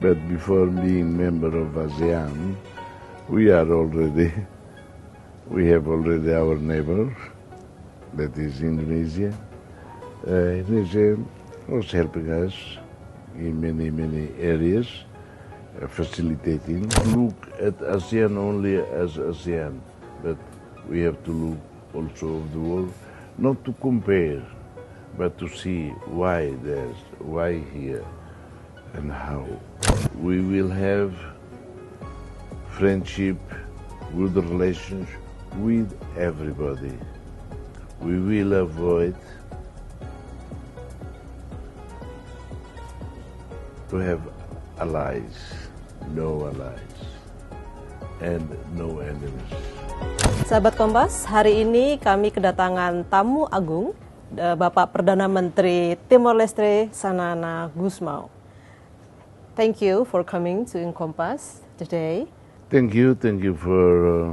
But before being member of ASEAN, we have already our neighbor, that is Indonesia. Indonesia was helping us in many areas, facilitating. Look at ASEAN only as ASEAN, but we have to look also of the world, not to compare, but to see why here, and how. We will have friendship, good relations with everybody. We will avoid to have allies, no allies, and no enemies. Sahabat Kompas, hari ini kami kedatangan tamu agung, Bapak Perdana Menteri Timor Leste, Xanana Gusmao. Thank you for coming to Kompas today. Thank you for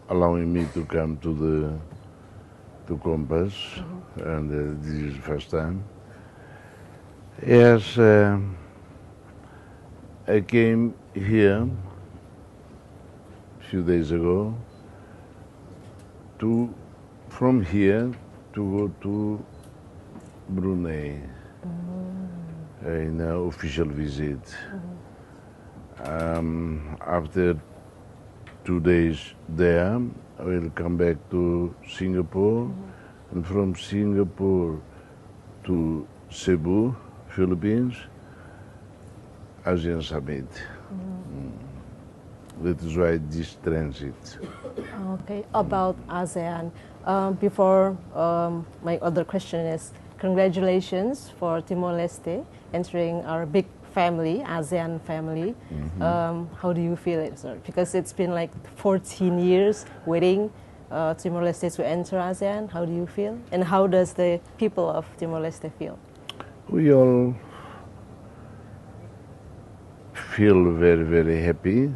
allowing me to come to Kompas, and this is the first time. Yes, I came here a few days ago from here to go to Brunei in an official visit. After 2 days there, I will come back to Singapore, and from Singapore to Cebu, Philippines, ASEAN Summit. That is why this transit. Okay, about ASEAN. Before my other question is, congratulations for Timor Leste entering our big family, ASEAN family. How do you feel it, sir? Because it's been like 14 years waiting Timor Leste to enter ASEAN. How do you feel? And how does the people of Timor Leste feel? We all feel very happy.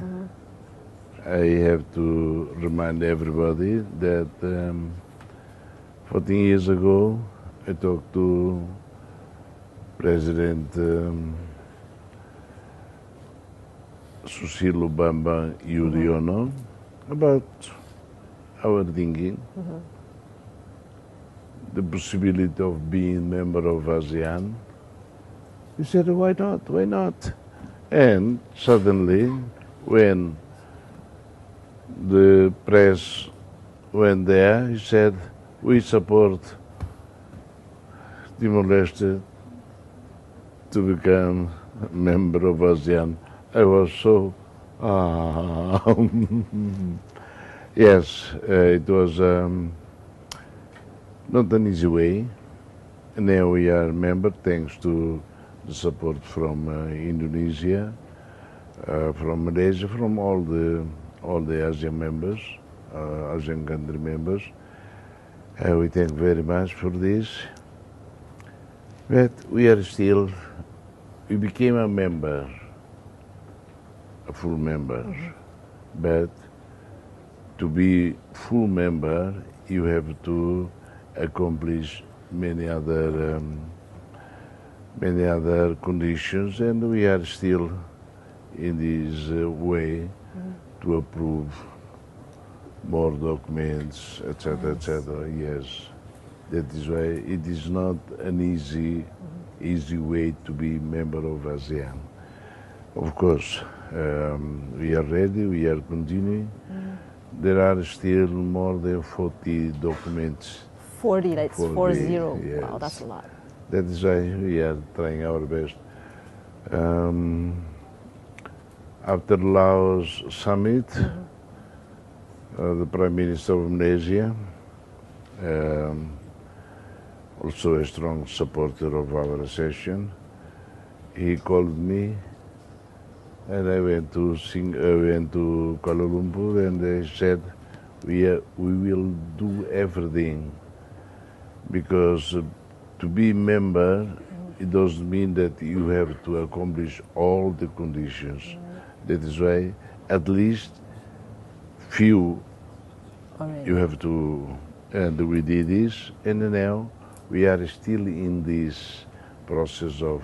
I have to remind everybody that 14 years ago I talked to President Susilo Bambang Yudhoyono about our thinking, the possibility of being member of ASEAN. He said, why not? And suddenly, when the press went there, he said, we support Timor Leste to become a member of ASEAN. I was so, yes, it was not an easy way. And now we are a member thanks to the support from Indonesia, from Malaysia, from all the ASEAN members, ASEAN country members. We thank very much for this. But we became a member, a full member. But to be full member, you have to accomplish many other conditions, and we are still in this way to approve more documents, etc., etc. Yes, that is why it is not an easy way to be member of ASEAN. Of course, we are ready. We are continuing. There are still more than 40 documents. 40, that's 40. Yes. Wow, that's a lot. That is why we are trying our best. After Laos summit, the Prime Minister of Malaysia, also a strong supporter of our accession, he called me, and I went to Kuala Lumpur, and they said we will do everything, because to be member, it doesn't mean that you have to accomplish all the conditions. That is why at least few you have to, and we did this, and now we are still in this process of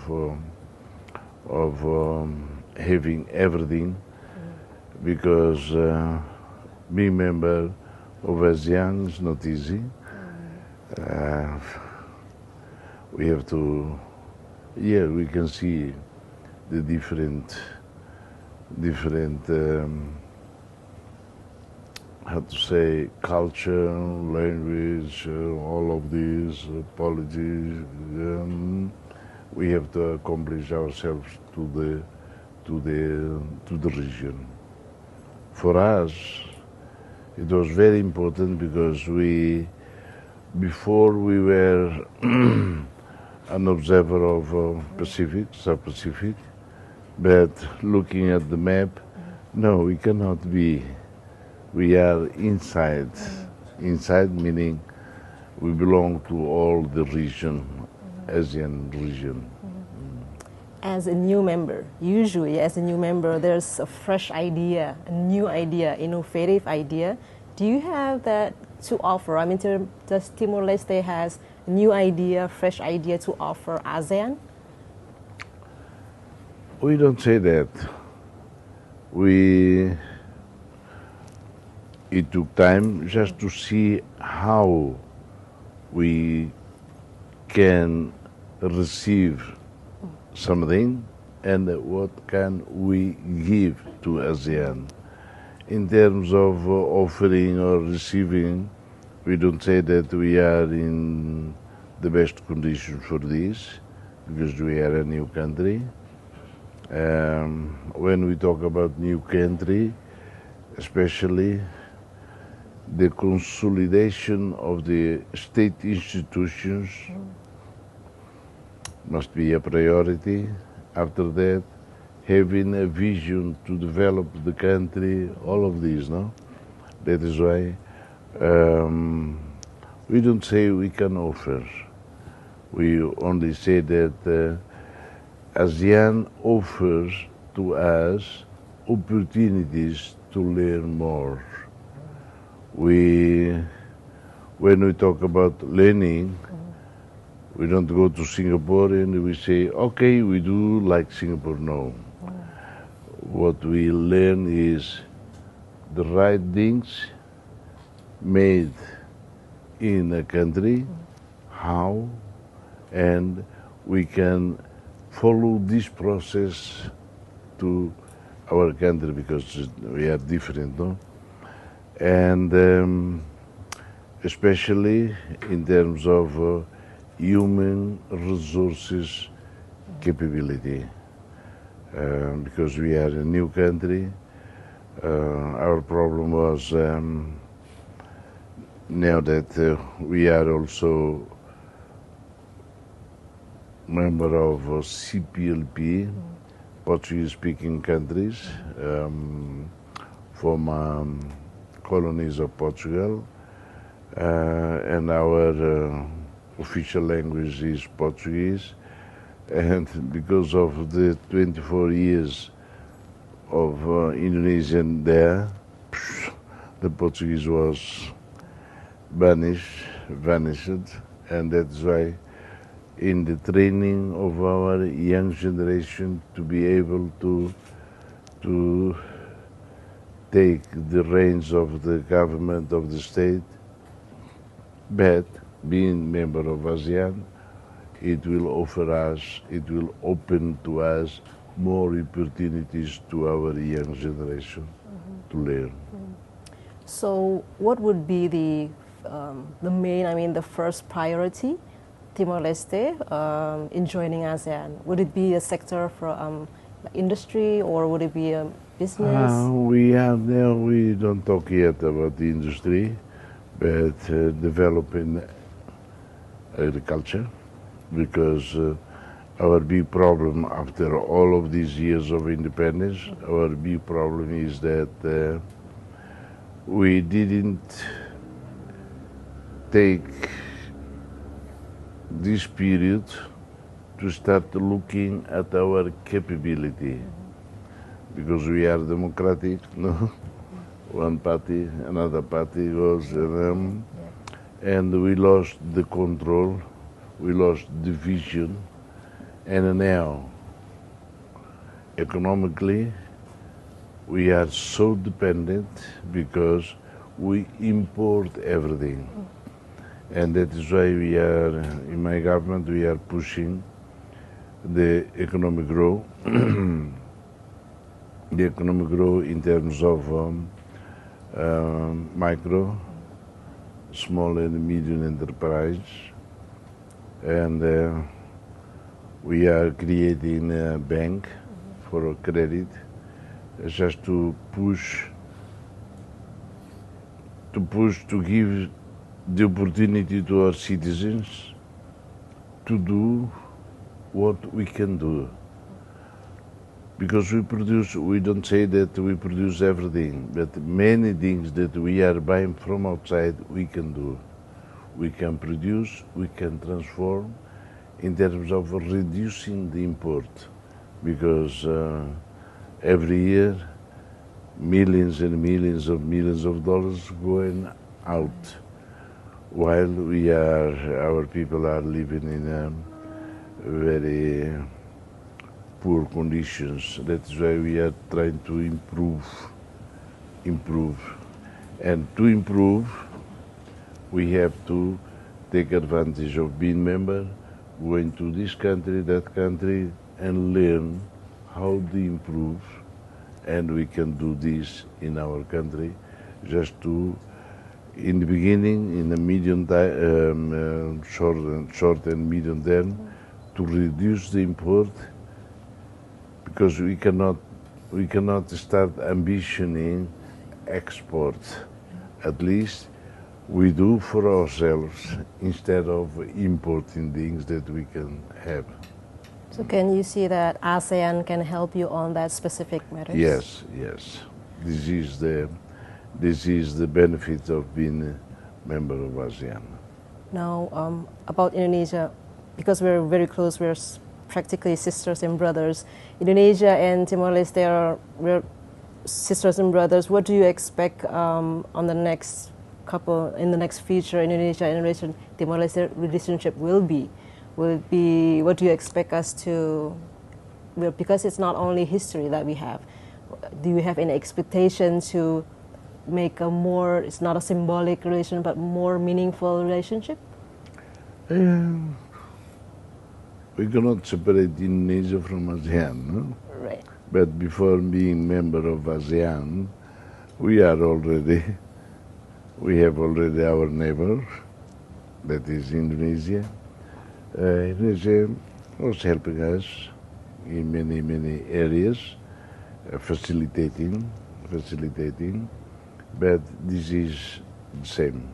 having everything, because being member of ASEAN is not easy. We have to, we can see the different how to say, culture, language, all of these, politics. We have to accomplish ourselves to the region. For us, it was very important because before we were an observer of Pacific, South Pacific, but looking at the map, no, we cannot be. We are inside. Inside meaning we belong to all the region, ASEAN region. As a new member, usually as a new member, there's a fresh idea, a new idea, innovative idea. Do you have that to offer? I mean, does Timor Leste has a new idea, fresh idea to offer ASEAN? We don't say that. It took time just to see how we can receive something and what can we give to ASEAN. In terms of offering or receiving, we don't say that we are in the best conditions for this, because we are a new country. When we talk about new country, especially the consolidation of the state institutions must be a priority. After that, having a vision to develop the country, all of these, no? That is why we don't say we can offer. We only say that ASEAN offers to us opportunities to learn more. When we talk about learning, we don't go to Singapore and we say, okay, we do like Singapore. No. What we learn is the right things made in a country, how, and we can follow this process to our country, because we are different, no? And especially in terms of human resources capability, because we are a new country. Our problem was now that we are also member of CPLP, Portuguese-speaking countries, from colonies of Portugal, and our official language is Portuguese, and because of the 24 years of Indonesian there, the Portuguese was vanished, and that's why in the training of our young generation to be able to take the reins of the government of the state, but being member of ASEAN, it will offer us, it will open to us more opportunities to our young generation to learn. So what would be the main, I mean the first priority, Timor-Leste, in joining ASEAN? Would it be a sector for industry, or would it be a business? We don't talk yet about the industry, but developing agriculture, because our big problem after all of these years of independence, our big problem is that we didn't take this period to start looking at our capability, because we are democratic, no? One party, another party goes, and we lost the control, we lost the vision, and now economically, we are so dependent because we import everything. And that is why we are, in my government, we are pushing the economic growth, the economic growth in terms of micro, small and medium enterprise, and we are creating a bank for credit, just to give the opportunity to our citizens to do what we can do. Because we don't say that we produce everything, but many things that we are buying from outside, we can do. We can produce, we can transform in terms of reducing the import, because every year, millions and millions of dollars going out, while our people are living in very poor conditions. That's why we are trying to improve. And to improve, we have to take advantage of being member, going to this country, that country, and learn how to improve. And we can do this in our country, just to, in the beginning, in the medium time, short and medium term, to reduce the import, because we cannot start ambitioning export. At least we do for ourselves instead of importing things that we can have. So can you see that ASEAN can help you on that specific matters? Yes. This is the benefit of being a member of ASEAN. Now, about Indonesia, because we're very close, we're practically sisters and brothers. Indonesia and Timor Leste we're sisters and brothers. What do you expect in the next future, Indonesia and Timor Leste relationship will be? What do you expect us to? Well, because it's not only history that we have. Do you have any expectation to make it's not a symbolic relation, but more meaningful relationship? We cannot separate Indonesia from ASEAN, no? Right. But before being member of ASEAN, we have already our neighbor, that is Indonesia. Indonesia was helping us in many areas, facilitating, but this is the same,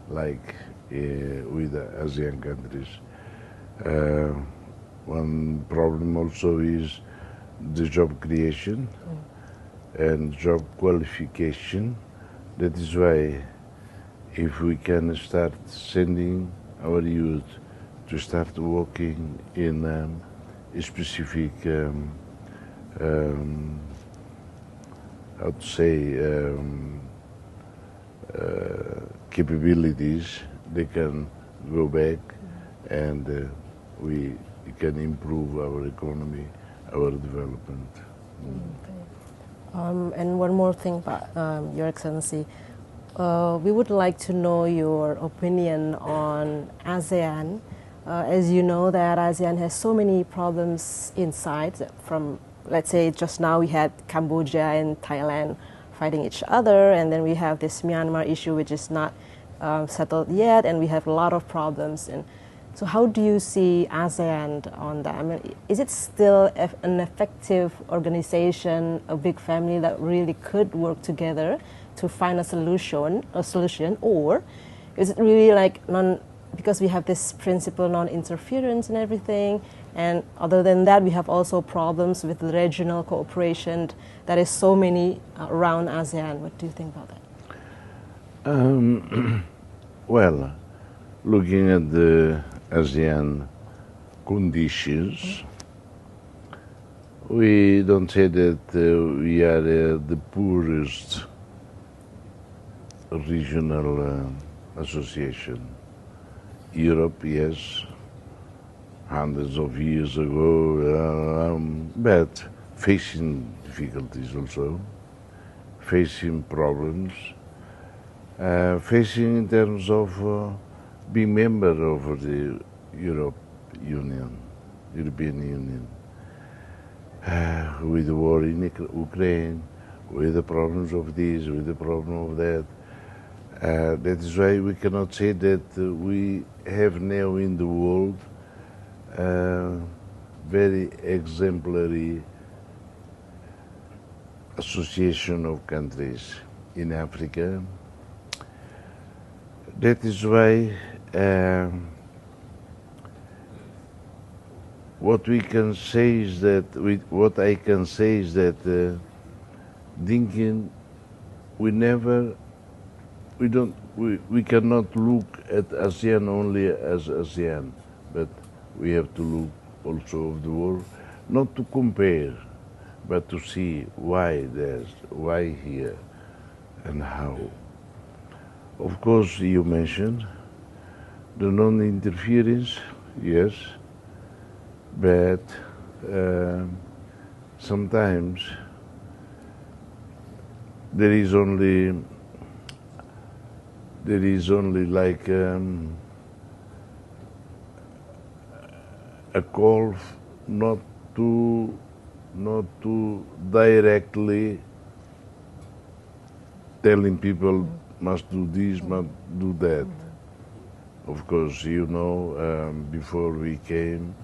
like with the ASEAN countries. One problem also is the job creation and job qualification. That is why if we can start sending our youth to start working in a specific, capabilities, they can go back and we can improve our economy, our development. Okay. And one more thing, Your Excellency. We would like to know your opinion on ASEAN. As you know, that ASEAN has so many problems inside. From, let's say, just now we had Cambodia and Thailand fighting each other, and then we have this Myanmar issue, which is not settled yet, and we have a lot of problems. And so how do you see ASEAN on that? I mean, is it still an effective organization, a big family that really could work together to find a solution, or is it really like because we have this principle non-interference and everything, and other than that we have also problems with the regional cooperation that is so many around ASEAN. What do you think about that? Well, looking at the ASEAN conditions, we don't say that we are the poorest regional association. Europe, yes, hundreds of years ago, but facing difficulties also, facing problems, facing in terms of being member of the European Union, with the war in Ukraine, with the problems of this, with the problem of that. That is why we cannot say that we have now in the world very exemplary association of countries in Africa. That is why what I can say is that thinking we cannot look at ASEAN only as ASEAN, but we have to look also of the world, not to compare, but to see why here and how. Of course, you mentioned the non-interference, yes, but sometimes there is only like a call not to directly telling people must do this, must do that. Of course, before we came,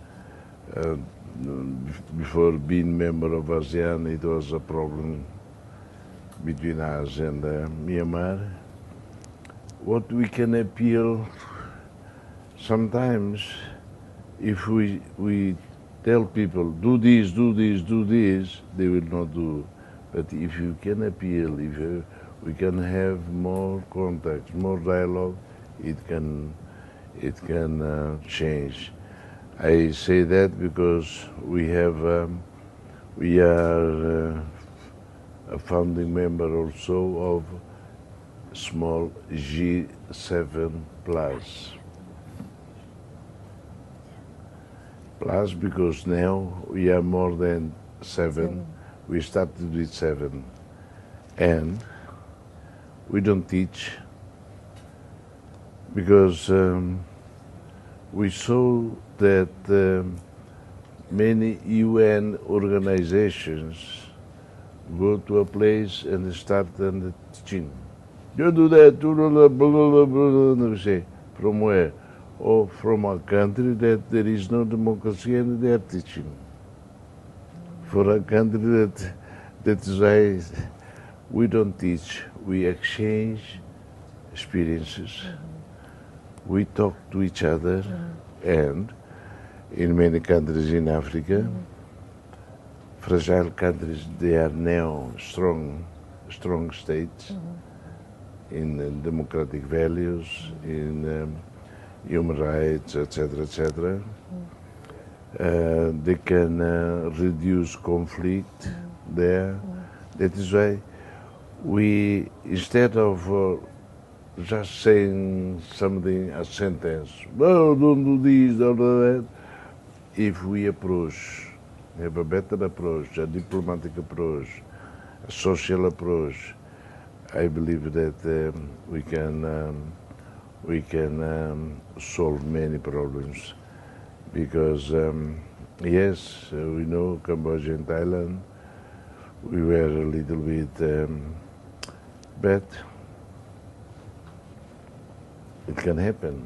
before being member of ASEAN, it was a problem between us and Myanmar. What we can appeal sometimes, if we tell people do this, they will not do. But if you can appeal, if we can have more contact, more dialogue, it can change. I say that because we are a founding member also of small G7 plus. Plus because now we are more than 7. We started with 7. And we don't teach because we saw that many UN organizations go to a place and start teaching. You do that, blah, blah, blah, we say, from where? Or from a country that there is no democracy and they are teaching. For a country that is why we don't teach, we exchange experiences, we talk to each other, and in many countries in Africa, fragile countries, they are now strong states in democratic values, in human rights, etc. They can reduce conflict there. That is why we, instead of just saying something, a sentence, well, don't do this, don't do that, if we approach, have a better approach, a diplomatic approach, a social approach, I believe that we can solve many problems. Because, yes, we know Cambodia and Thailand, we were a little bit bad. It can happen.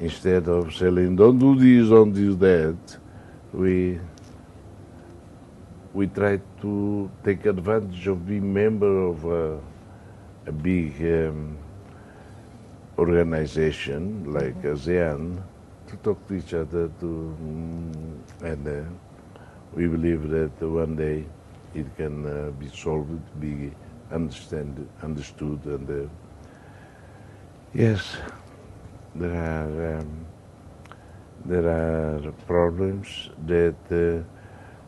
Instead of saying, don't do this, don't do that, we try to take advantage of being member of a big organization like ASEAN to talk to each other, and we believe that one day it can be solved, be understood, and yes, there are problems that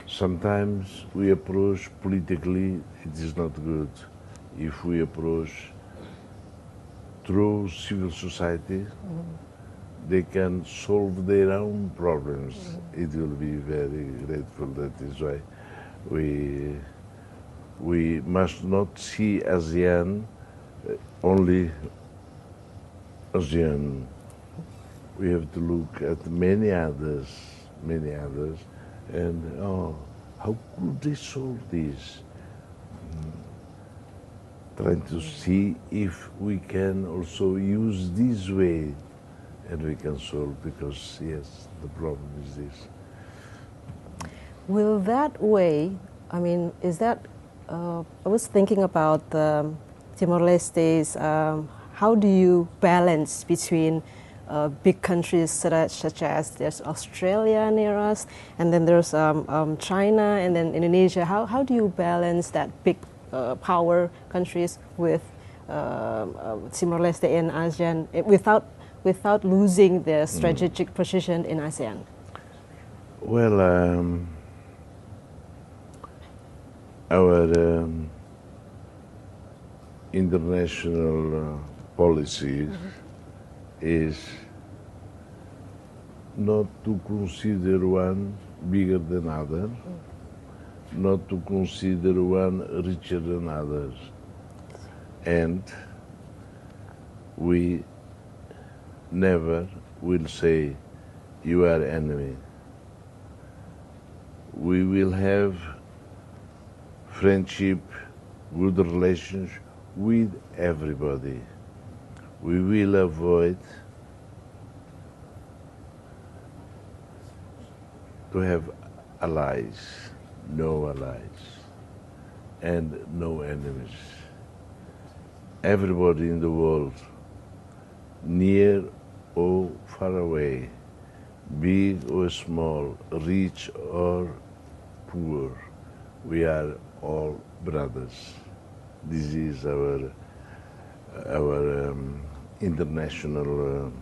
sometimes we approach politically, it is not good. If we approach through civil society, they can solve their own problems. It will be very grateful. That is why We must not see ASEAN only ASEAN. We have to look at many others, and how could they solve this? Trying to see if we can also use this way, and we can solve, because yes, the problem is this. Will that way, I mean, is that, I was thinking about Timor Leste's, how do you balance between big countries such as there's Australia near us, and then there's China, and then Indonesia. How do you balance that big power countries with Timor Leste and ASEAN without losing the strategic position in ASEAN? Well, our international policy is not to consider one bigger than other, not to consider one richer than others, and we never will say you are enemy. We will have friendship, good relations with everybody. We will avoid to have allies, no allies, and no enemies. Everybody in the world, near or far away, big or small, rich or poor, we are all brothers. This is our international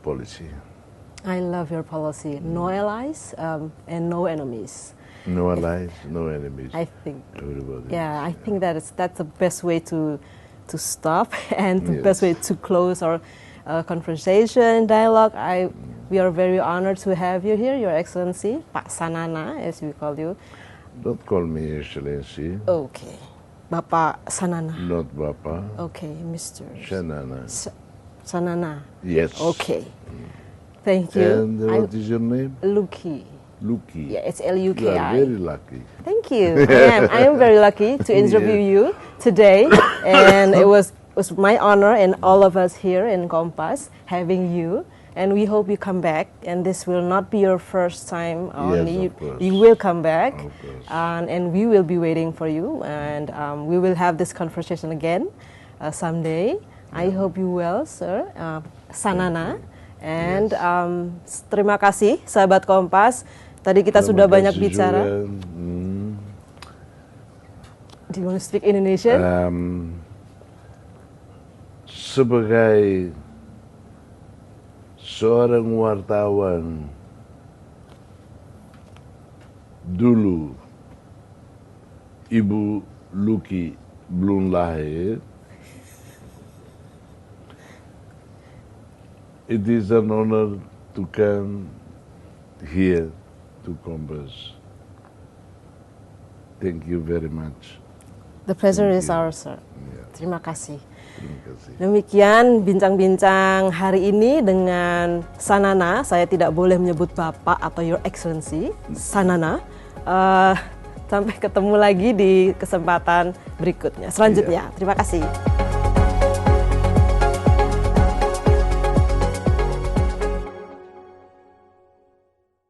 policy. I love your policy. No allies and no enemies. No allies, no enemies. I think. Everybody. Yeah, I think that's the best way to stop and the best way to close our conversation, dialogue. We are very honored to have you here, Your Excellency, Pak Xanana, as we call you. Don't call me Excellency. Okay. Bapak Xanana. Not Bapa. Okay, Mr. Xanana. Xanana. Yes. Okay. Thank you. And what is your name? Luki. Luki. Yeah, it's Luki. You are very lucky. Thank you. I am very lucky to interview you today, and it was my honor and all of us here in Kompas having you. And we hope you come back, and this will not be your first time only. Yes, of course. You will come back, Of course. and we will be waiting for you, and we will have this conversation again someday. I hope you will, sir. Xanana. And terima kasih, sahabat Kompas. Tadi kita sudah banyak bicara. Do you want to speak Indonesian? Sebagai seorang wartawan dulu, Ibu Luki belum lahir. It is an honor to come here to Kompas. Thank you very much. The pleasure is ours, sir. Yeah. Terima kasih. Terima kasih. Demikian bincang-bincang hari ini dengan Xanana. Saya tidak boleh menyebut Bapak atau Your Excellency, Xanana. Sampai ketemu lagi di kesempatan berikutnya. Selanjutnya, terima kasih.